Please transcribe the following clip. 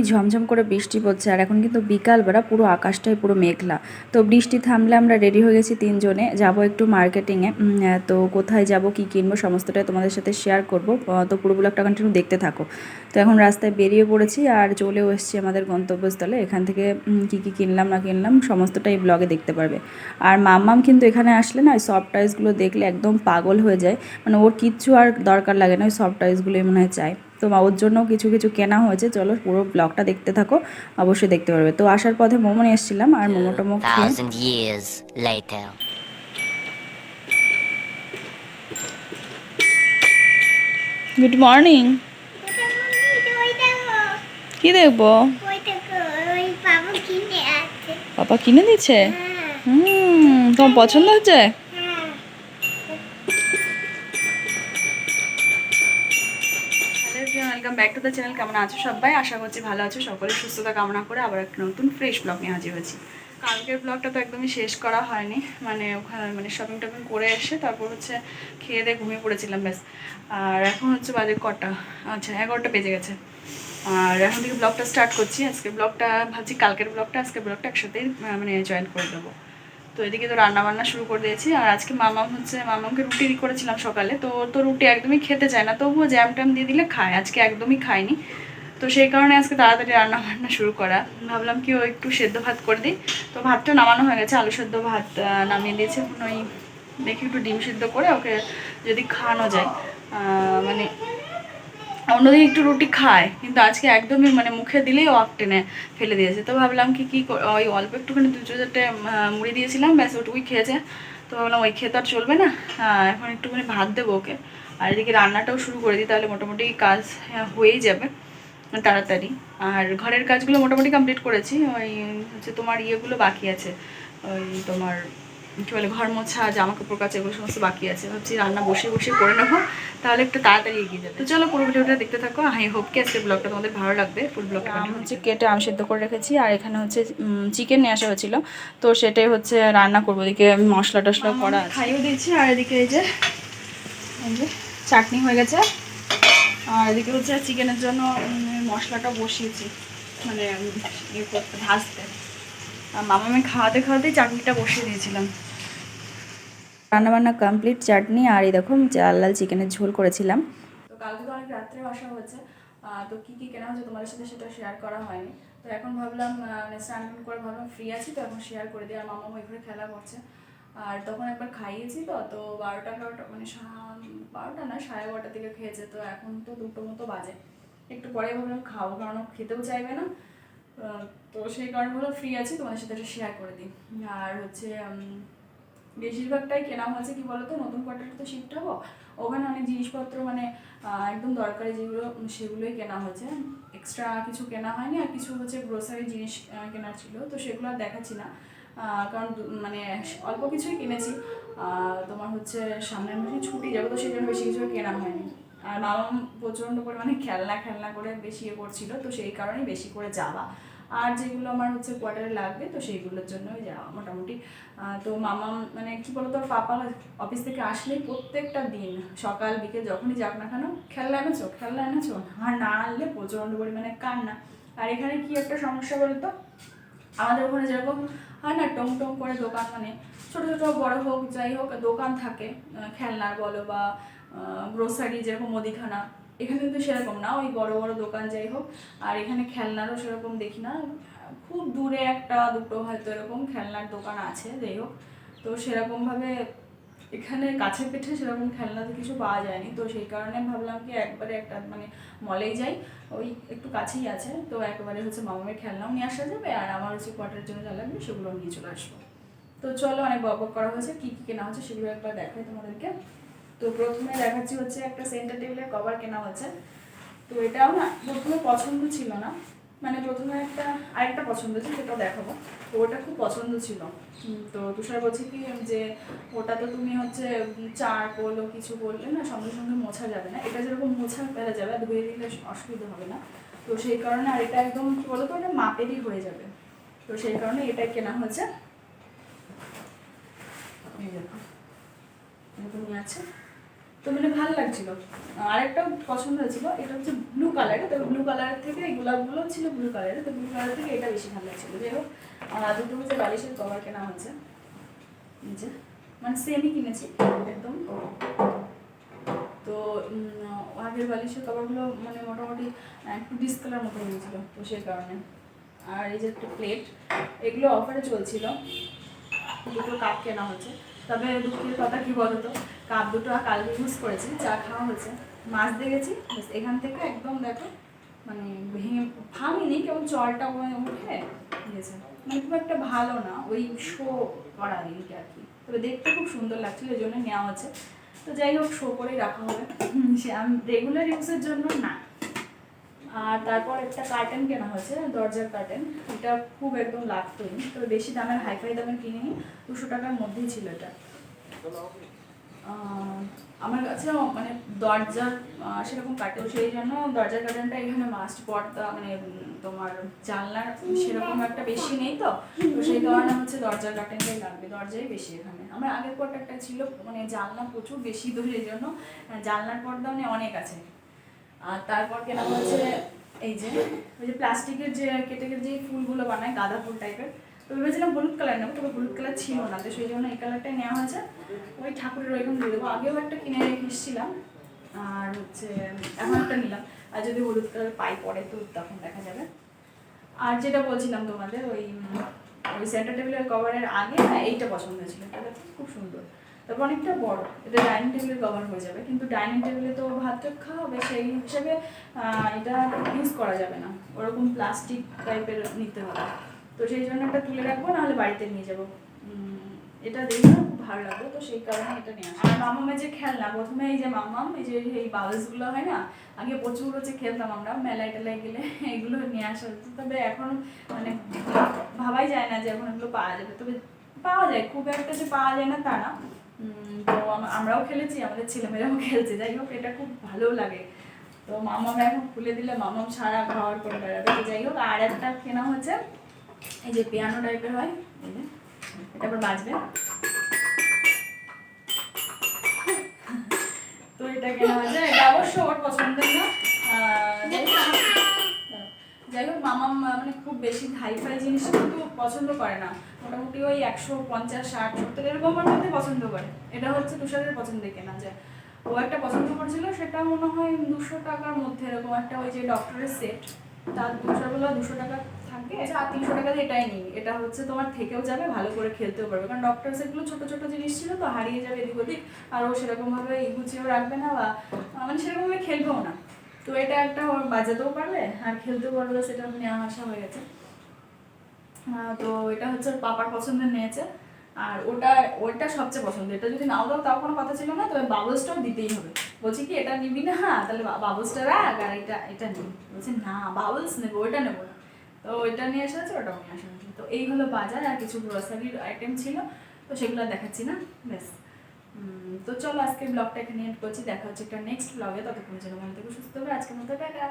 ঝমঝম করে বৃষ্টি পড়ছে, আর এখন কিন্তু বিকালবেলা, পুরো আকাশটাই পুরো মেঘলা। তো বৃষ্টি থামলে আমরা রেডি হয়ে গেছি তিনজনে, যাব একটু মার্কেটিংয়ে। তো কোথায় যাব, কি কিনবো, সমস্তটাই তোমাদের সাথে শেয়ার করব। তো পুরো ব্লগটা কন্টিনিউ দেখতে থাকো। তো এখন রাস্তায় বেরিয়ে পড়েছি আর চলেও এসেছি আমাদের গন্তব্যস্থলে। এখান থেকে কি কি কিনলাম না কিনলাম সমস্তটাই ব্লগে দেখতে পারবে। আর মাম্মাম কিন্তু এখানে আসলে না, ওই সফট টয়েসগুলো দেখলে একদম পাগল হয়ে যায়। মানে ওর কিচ্ছু আর দরকার লাগে না, ওই সফট টয়েসগুলোই মনে হয় চাই। তো ওর জন্য কিছু কিছু কেনা হয়েছে, চলো পুরো ব্লগটা দেখতে থাকো, অবশ্যই দেখতে পারবে। তো আসার পথে মোমো নিয়ে এসেছিলাম, আর মোমো টোমো খেয়ে 2000 years later. Good morning. কি দেখবো? পাপা কিনে দিচ্ছে। তোমার পছন্দ হচ্ছে? Welcome back to the channel. কেমন আছো সবাই? আশা করছি ভালো আছো। সকলের সুস্থতা কামনা করে আবার একটা নতুন ফ্রেশ ব্লগ নিয়ে হাজির হয়েছি। কালকের ব্লগটা তো একদমই শেষ করা হয়নি, মানে ওখানে মানে শপিং টপিং করে এসে তারপর হচ্ছে খেয়ে দিয়ে ঘুমিয়ে পড়েছিলাম ব্যাস। আর এখন হচ্ছে বাজে কটা, আচ্ছা 11টা বেজে গেছে। আর এখন থেকে ব্লগটা স্টার্ট করছি। আজকের ব্লগটা ভাবছি কালকের ব্লগটা আজকের ব্লগটা একসাথেই মানে জয়েন করে দেবো। তো এদিকে তো রান্না বান্না শুরু করে দিয়েছি। আর আজকে মামাকে রুটি করেছিলাম সকালে, তো রুটি একদমই খেতে চায় না, তবুও জ্যাম ট্যাম দিয়ে দিলে খায়। আজকে একদমই খায়নি, তো সেই কারণে আজকে তাড়াতাড়ি রান্না বান্না শুরু করা। ভাবলাম কি ও একটু সেদ্ধ ভাত করে দিই। তো ভাতটা নামানো হয়ে গেছে, আলু সেদ্ধ ভাত নামিয়ে দিয়েছি। এখন ওই দেখি একটু ডিম সিদ্ধ করে ওকে যদি খাওয়ানো যায়। মানে অন্যদিন একটু রুটি খায়, কিন্তু আজকে একদমই মানে মুখে দিলেই অক টেনে ফেলে দিয়েছে। তো ভাবলাম কি ওই অল্প একটুখানি 2-4টে মুড়ি দিয়েছিলাম, ব্যাস ওটুকুই খেয়েছে। তো ভাবলাম ওই খেয়ে তো আর চলবে না, এখন একটুখানি ভাত দেবো ওকে। আর এদিকে রান্নাটাও শুরু করে দিই, তাহলে মোটামুটি কাজ হয়েই যাবে তাড়াতাড়ি। আর ঘরের কাজগুলো মোটামুটি কমপ্লিট করেছি, ওই হচ্ছে তোমার ইয়েগুলো বাকি আছে, ওই তোমার কী বলে ঘর মোছা, জামা কাপড় কাচা, এগুলো সমস্ত বাকি আছে। ভাবছি রান্না বসে বসে করে নেবো, তাহলে একটু তাড়াতাড়ি এগিয়ে যাবে। তো চলো পুরো ভিডিওটা দেখতে থাকো। আই হোপ কি আজকে ব্লগটা তোমাদের ভালো লাগবে। ফুল ব্লগটা হচ্ছে কেটে আম সেদ্ধ করে রেখেছি, আর এখানে হচ্ছে চিকেন নিয়ে আসা হয়েছিল, তো সেটাই হচ্ছে রান্না করবো। এদিকে মশলা টশলা করা খাইয়েও দিয়েছি। আর এদিকে এই যে চাটনি হয়ে গেছে। আর এদিকে হচ্ছে চিকেনের জন্য মশলাটা বসিয়েছি, মানে ইয়ে করতে ভাজতে। আর মামাকে খাওয়াতে খাওয়াতেই চাটনিটা বসিয়ে দিয়েছিলাম। রান্নাবান্না কমপ্লিট, চাটনি আর এই দেখো লাল লাল চিকেনের ঝোল করেছিলাম। তো কালকে তো অনেক রাত্রেও আসা হয়েছে, তো কী কী কেনা হচ্ছে তোমাদের সাথে সেটা শেয়ার করা হয়নি। তো এখন ভাবলাম স্নান করে ভাবলাম ফ্রি আছি, তো এখন শেয়ার করে দিই। আর মামা ওই ঘরে খেলা করছে। আর তখন একবার খাইয়েছি, তো 12টা মানে 12টা না 12:30 থেকে খেয়েছে। তো এখন তো 2টো মতো বাজে, একটু পরে ভাবলাম খাবো, কারণ খেতেও চাইবে না। তো সেই কারণে হলো ফ্রি আছি, তোমাদের সাথে একটা শেয়ার করে দিই। আর হচ্ছে বেশিরভাগটাই কেনা হয়েছে কি বলতো, নতুন কোয়ার্টারে তো শিফট হবো, ওখানে অনেক জিনিসপত্র মানে একদম দরকারি যেগুলো সেগুলোই কেনা হয়েছে, এক্সট্রা কিছু কেনা হয়নি। আর কিছু হচ্ছে গ্রোসারি জিনিস কেনার ছিল, তো সেগুলো আর দেখাচ্ছি না, কারণ মানে অল্প কিছুই কিনেছি। তোমার হচ্ছে সামনের মাসে ছুটি যাবো, তো সেই জন্য বেশি কিছু কেনা হয়নি। আর মামা প্রচণ্ড পরিমাণে খেলনা করে বেশি ইয়ে করছিল, তো সেই কারণেই বেশি করে যাওয়া। আর যেগুলো আমার হচ্ছে কোয়ার্টারে লাগবে, তো সেইগুলোর জন্যই যাওয়া মোটামুটি। তো মামা মানে কী বলতো, পাপা অফিস থেকে আসলেই প্রত্যেকটা দিন সকাল বিকেল যখনই যাক না কেন, খেলনা এনেছো, আর না আনলে প্রচণ্ড পরিমাণে কান্না। আর এখানে কি একটা সমস্যা বলতো, আমাদের ওখানে যেরকম হয় না টং টং করে দোকান, মানে ছোটো ছোটো বড় হোক যাই হোক দোকান থাকে, খেলনার বলো বা গ্রোসারি যেরকম মুদিখানা, এখানে কিন্তু সেরকম না, ওই বড় বড় দোকান যাই হোক। আর এখানে খেলনারও সেরকম দেখি না, খুব দূরে একটা দুটো হয়তো এরকম খেলনার দোকান আছে যাই হোক। তো সেরকমভাবে এখানে কাছে পিঠে সেরকম খেলনা কিছু পাওয়া যায়নি, তো সেই কারণে ভাবলাম কি একবারে একটা মানে মলেই যাই, ওই একটু কাছেই আছে, তো একবারে হচ্ছে মামামের খেলনাও নিয়ে আসা যাবে, আর আমার হচ্ছে কোয়ার্টারের জন্য যা লাগবে সেগুলো নিয়ে চলে আসবো। তো চলো, অনেক বক করা হয়েছে, কী কী কেনা হচ্ছে সেগুলো একবার দেখাই তোমাদেরকে। তো প্রথমে দেখাচ্ছি হচ্ছে একটা সেন্টার টেবিলের কভার কেনা হচ্ছে। তো এটাও না প্রথমে পছন্দ ছিল না, মানে প্রথমে আরেকটা পছন্দ ছিল, সেটাও দেখাবো। তো ওটা খুব পছন্দ ছিল। তো তুষার বলছে কি যে ওটা তো তুমি হচ্ছে চা করলো কিছু করলে না সঙ্গে সঙ্গে মোছা যাবে না, এটা যেরকম মোছা ফেলা যাবে, ধুয়ে দিলে অসুবিধা হবে না। তো সেই কারণে আর এটা একদম কী বলো তো, এটা মাপেরই হয়ে যাবে, তো সেই কারণে এটাই কেনা হয়েছে। এই দেখো এরকমই আছে। তো মানে ভালো লাগছিল। আরেকটাও পছন্দ হয়েছিল, এটা হচ্ছে ব্লু কালারের। তো ব্লু কালার থেকে এই গোলাপগুলো ছিল ব্লু কালারের, তো ব্লু কালার থেকে এটা বেশি ভালো লাগছিল। যাই হোক দুটো হচ্ছে বালিশের কভার কেনা হয়েছে নিচে, মানে সেমই কিনেছি একদম। তো আগের বালিশের কভারগুলো মানে মোটামুটি একটু ডিসকালার মতো হয়েছিল, তো সেই কারণে। আর এই যে একটা প্লেট, এগুলো অফারে চলছিল, দুটো কাপ কেনা হচ্ছে। তবে দুঃখের কথা কি বলতো, কাপ দুটো কালকে ইউজ করেছি, চা খাওয়া হয়েছে, মাছ দেখেছি, এখান থেকে একদম দেখো মানে ভেঙে ভাঙিনি, কেমন জলটা উঠে গেছে, মানে খুব একটা ভালো না, ওই শো করা দিনকে আর কি। তবে দেখতে খুব সুন্দর লাগছিল, ওই জন্য নেওয়া হচ্ছে। তো যাই হোক, শো করেই রাখা হবে, সে আমি রেগুলার ইউজের জন্য না। আর তারপর একটা কার্টেন কেনা হয়েছে, দরজার কার্টেন। এটা খুব একদম লাগতোই, তবে বেশি দামের হাইফাই দামের কিনিনি, 200 টাকার মধ্যেই ছিল এটা। আমার কাছেও মানে দরজার সেরকম কার্টেন, সেই জন্য দরজার কার্টেনটা এখানে মাস্ট। পর্দা মানে তোমার জানলার সেরকম একটা বেশি নেই, তো তো সেই কারণে হচ্ছে দরজার কার্টেনটাই লাগবে, দরজাই বেশি এখানে। আমার আগের পরটা একটা ছিল, মানে জানলা প্রচুর বেশি, তো সেই জন্য জানলার পর্দা মানে অনেক আছে। আর তারপর কেনা হয়েছে এই যে ওই যে প্লাস্টিকের যে কেটে কেটে যে ফুলগুলো বানায়, গাঁদা ফুল টাইপের। তো ভেবেছিলাম হলুদ কালার নেবো, তবে হলুদ কালার ছিল না, তো সেই জন্য এই কালারটাই নেওয়া হয়েছে। ওই ঠাকুরের ওইরকম দিয়ে দেবো, আগেও একটা কিনে রেখে এসেছিলাম, আর হচ্ছে এখন একটা নিলাম। আর যদি হলুদ কালার পাই পরে তো তখন দেখা যাবে। আর যেটা বলছিলাম তোমাদের, ওই ওই সেন্টার টেবিলের কভারের আগে এইটা পছন্দ হয়েছিল, এটা দেখো খুব সুন্দর। তারপর অনেকটা বড়, এটা ডাইনিং টেবিলের কভার হয়ে যাবে, কিন্তু ডাইনিং টেবিলে তো ভাত টাত খাওয়া হবে, সেই হিসাবে এটা ইউজ করা যাবে না, ওরকম প্লাস্টিক টাইপের নিতে হবে। তো সেই জন্য একটা তুলে রাখবো, নাহলে বাড়িতে নিয়ে যাবো। এটা দেখে খুব ভালো লাগলো, তো সেই কারণে এটা নিয়ে আসা। আর মামামের যে খেলনা, প্রথমে এই যে মামাম, এই যে এই বাউলসগুলো হয় না, আগে প্রচুর হচ্ছে খেলতাম আমরা, মেলায় টেলায় গেলে এগুলো নিয়ে আসা হতো। তবে এখন মানে ভাবাই যায় না যে এখন এগুলো পাওয়া যাবে, তবে পাওয়া যায়, খুব একটা যে পাওয়া যায় না তা না। তো আমরাও খেলেছি, আমাদের ছেলেমেয়েরাও খেলছে, যাই হোক এটা খুব ভালো লাগে। তো মামামরা এখন খুলে দিলে মামাম সারা ঘর করে বেড়াবে। তো যাই হোক, আর একটা কেনা হচ্ছে এই যে পিয়ানো টাইপের হয়, এই যে এটা আবার বাজবে, তো এটা কেনা হয়েছে। এটা অবশ্য ওর পছন্দের না। যাই হোক মামাম মানে খুব বেশি হাইফাই জিনিস কিন্তু পছন্দ করে না, মোটামুটি ওই 150, 60, 70 এরকমের মধ্যে পছন্দ করে। এটা হচ্ছে তুষারের পছন্দে কেনা, যে ও একটা পছন্দ করছিল, সেটা মনে হয় 200 টাকার মধ্যে, এরকম একটা ওই যে ডক্টরের সেট, তার তুষারগুলো 200 টাকা থাকে, আর 300 টাকা দিয়ে এটাই নিই। এটা হচ্ছে তোমার থেকেও যাবে, ভালো করে খেলতেও পারবে, কারণ ডক্টর সেটগুলো ছোটো ছোটো জিনিস ছিল, তো হারিয়ে যাবে এদিক ওদিক, আর ও সেরকমভাবে গুছিয়েও রাখবে না, বা মানে সেরকমভাবে খেলবেও না। তো এটা একটা ওর বাজাতেও পারবে আর খেলতেও পারবে, সেটা নেওয়া আসা হয়ে গেছে। তো এটা হচ্ছে ওর পাপার পছন্দের নিয়েছে। আর ওটা সবচেয়ে পছন্দ, এটা যদি নাও দাও তাও কোনো কথা ছিল না, তবে বাবলসটাও দিতেই হবে। বলছি কি এটা নিবি না, তাহলে বাবলসটা রাখ, আর এটা নিবি। বলছে না বাবলস নেবো, ওইটা নেবো না। তো ওইটা নিয়ে আসা হচ্ছে, ওটাও নিয়ে আসা হচ্ছে। তো এই হলো বাজার, আর কিছু গ্রোসারির আইটেম ছিল, তো সেগুলো দেখাচ্ছি না, ব্যাস। তো চলো আজকে ব্লগটা এখানে এন্ড করছি, দেখা হচ্ছে একটা নেক্সট ব্লগে, ততক্ষণ যেন মন থেকে সুস্থ হবে। আজকের মতো টাটা।